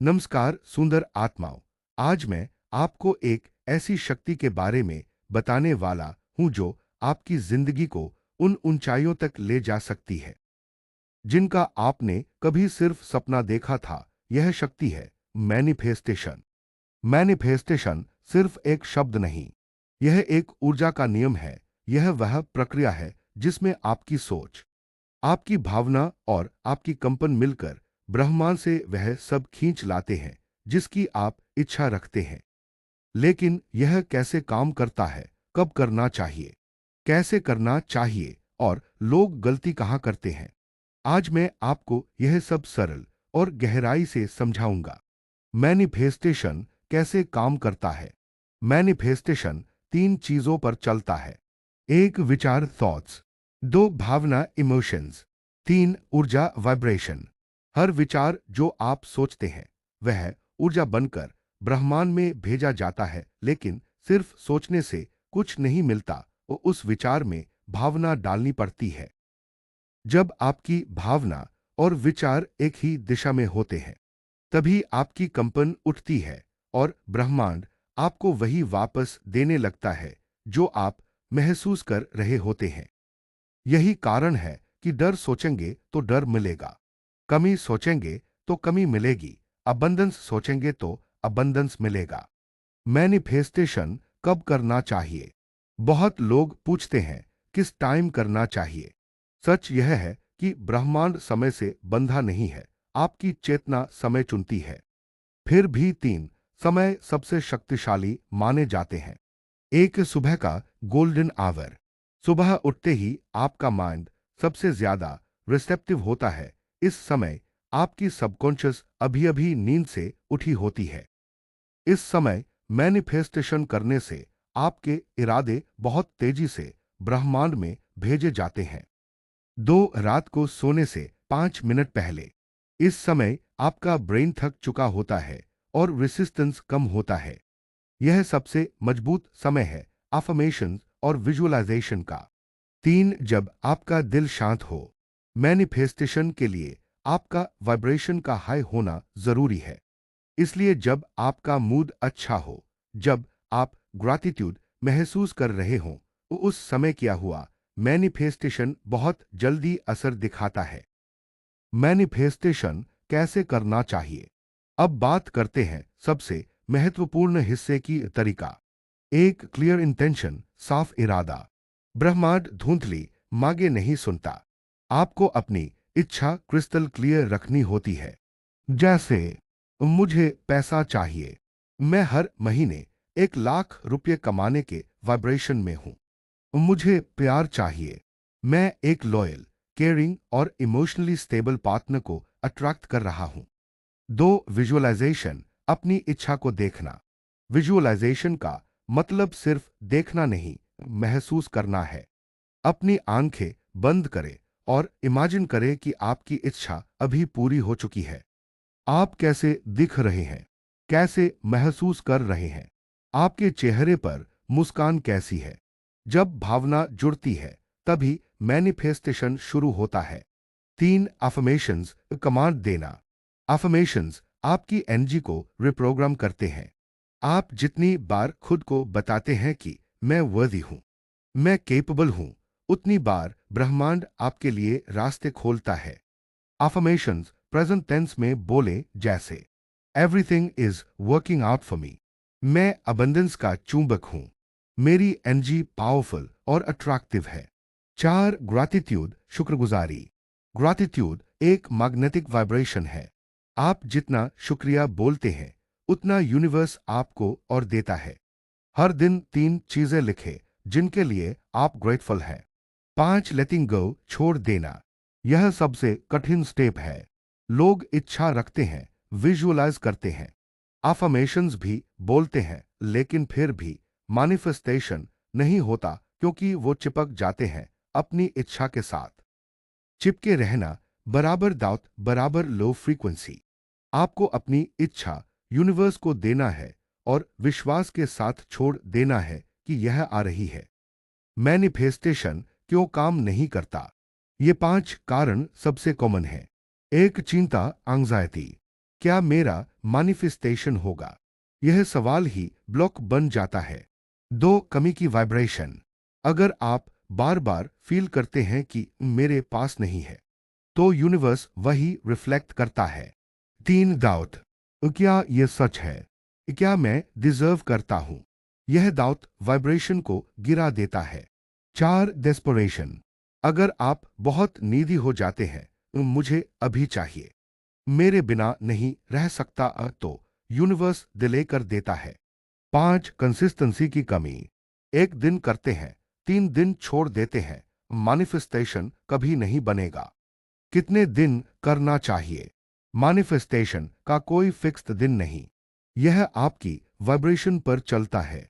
नमस्कार सुंदर आत्माओं। आज मैं आपको एक ऐसी शक्ति के बारे में बताने वाला हूं जो आपकी जिंदगी को उन ऊंचाइयों तक ले जा सकती है जिनका आपने कभी सिर्फ सपना देखा था। यह शक्ति है मैनिफेस्टेशन। मैनिफेस्टेशन सिर्फ एक शब्द नहीं, यह एक ऊर्जा का नियम है। यह वह प्रक्रिया है जिसमें आपकी सोच, आपकी भावना और आपकी कंपन मिलकर ब्रह्मांड से वह सब खींच लाते हैं जिसकी आप इच्छा रखते हैं। लेकिन यह कैसे काम करता है, कब करना चाहिए, कैसे करना चाहिए और लोग गलती कहाँ करते हैं, आज मैं आपको यह सब सरल और गहराई से समझाऊंगा। मैनिफेस्टेशन कैसे काम करता है। मैनिफेस्टेशन तीन चीजों पर चलता है। एक, विचार थॉट्स। दो, भावना इमोशंस। तीन, ऊर्जा वाइब्रेशन। हर विचार जो आप सोचते हैं वह ऊर्जा बनकर ब्रह्मांड में भेजा जाता है। लेकिन सिर्फ सोचने से कुछ नहीं मिलता, वो उस विचार में भावना डालनी पड़ती है। जब आपकी भावना और विचार एक ही दिशा में होते हैं तभी आपकी कंपन उठती है और ब्रह्मांड आपको वही वापस देने लगता है जो आप महसूस कर रहे होते हैं। यही कारण है कि डर सोचेंगे तो डर मिलेगा, कमी सोचेंगे तो कमी मिलेगी, अबंडेंस सोचेंगे तो अबंडेंस मिलेगा। मैनिफेस्टेशन कब करना चाहिए। बहुत लोग पूछते हैं किस टाइम करना चाहिए। सच यह है कि ब्रह्मांड समय से बंधा नहीं है, आपकी चेतना समय चुनती है। फिर भी तीन समय सबसे शक्तिशाली माने जाते हैं। एक, सुबह का गोल्डन आवर। सुबह उठते ही आपका माइंड सबसे ज्यादा रिसेप्टिव होता है। इस समय आपकी सबकॉन्शियस अभी अभी नींद से उठी होती है। इस समय मैनिफेस्टेशन करने से आपके इरादे बहुत तेजी से ब्रह्मांड में भेजे जाते हैं। दो, रात को सोने से 5 मिनट पहले। इस समय आपका ब्रेन थक चुका होता है और रेसिस्टेंस कम होता है। यह सबसे मजबूत समय है अफर्मेशन और विजुअलाइजेशन का। तीन, जब आपका दिल शांत हो। मैनिफेस्टेशन के लिए आपका वाइब्रेशन का हाई होना जरूरी है। इसलिए जब आपका मूड अच्छा हो, जब आप ग्रैटिट्यूड महसूस कर रहे हों, तो उस समय किया हुआ मैनिफेस्टेशन बहुत जल्दी असर दिखाता है। मैनिफेस्टेशन कैसे करना चाहिए। अब बात करते हैं सबसे महत्वपूर्ण हिस्से की तरीका। एक, क्लियर इंटेंशन, साफ इरादा। ब्रह्मांड धुंधली मांगे नहीं सुनता। आपको अपनी इच्छा क्रिस्टल क्लियर रखनी होती है। जैसे, मुझे पैसा चाहिए, मैं हर महीने 1 लाख रुपये कमाने के वाइब्रेशन में हूं। मुझे प्यार चाहिए, मैं एक लॉयल, केयरिंग और इमोशनली स्टेबल पार्टनर को अट्रैक्ट कर रहा हूं। दो, विजुअलाइजेशन, अपनी इच्छा को देखना। विजुअलाइजेशन का मतलब सिर्फ देखना नहीं, महसूस करना है। अपनी आंखें बंद करें और इमेजिन करें कि आपकी इच्छा अभी पूरी हो चुकी है। आप कैसे दिख रहे हैं, कैसे महसूस कर रहे हैं, आपके चेहरे पर मुस्कान कैसी है। जब भावना जुड़ती है तभी मैनिफेस्टेशन शुरू होता है। तीन, अफर्मेशंस, कमांड देना। अफर्मेशंस आपकी एनर्जी को रिप्रोग्राम करते हैं। आप जितनी बार खुद को बताते हैं कि मैं वर्दी हूं, मैं केपेबल हूं, उतनी बार ब्रह्मांड आपके लिए रास्ते खोलता है। अफर्मेशंस प्रेजेंट टेंस में बोले जैसे, everything is working out for me. मैं अबंडेंस का चुंबक हूं, मेरी एनर्जी पावरफुल और अट्रैक्टिव है। चार, ग्रैटिट्यूड, शुक्रगुजारी। ग्रैटिट्यूड एक मैग्नेटिक वाइब्रेशन है। आप जितना शुक्रिया बोलते हैं उतना यूनिवर्स आपको और देता है। हर दिन तीन चीजें लिखें जिनके लिए आप ग्रेटफुल हैं। पांच, लेटिंग गो, छोड़ देना। यह सबसे कठिन स्टेप है। लोग इच्छा रखते हैं, विजुअलाइज करते हैं, अफर्मेशंस भी बोलते हैं, लेकिन फिर भी मैनिफेस्टेशन नहीं होता क्योंकि वो चिपक जाते हैं अपनी इच्छा के साथ। चिपके रहना बराबर दाउत बराबर लो फ्रीक्वेंसी। आपको अपनी इच्छा यूनिवर्स को देना है और विश्वास के साथ छोड़ देना है कि यह आ रही है। मैनिफेस्टेशन क्यों काम नहीं करता। ये 5 कारण सबसे कॉमन है। एक, चिंता, एंजाइटी। क्या मेरा मैनिफेस्टेशन होगा। यह सवाल ही ब्लॉक बन जाता है। 2 कमी की वाइब्रेशन। अगर आप बार बार फील करते हैं कि मेरे पास नहीं है, तो यूनिवर्स वही रिफ्लेक्ट करता है। 3 डाउट। क्या यह सच है? क्या मैं डिजर्व करता हूं? यह डाउट वाइब्रेशन को गिरा देता है। 4 डेस्परेशन। अगर आप बहुत नीडी हो जाते हैं, मुझे अभी चाहिए, मेरे बिना नहीं रह सकता, तो यूनिवर्स डिले कर देता है। 5 कंसिस्टेंसी की कमी। एक दिन करते हैं, 3 दिन छोड़ देते हैं, मैनिफेस्टेशन कभी नहीं बनेगा। कितने दिन करना चाहिए? मैनिफेस्टेशन का कोई फिक्स्ड दिन नहीं। यह आपकी वाइब्रेशन पर चलता है।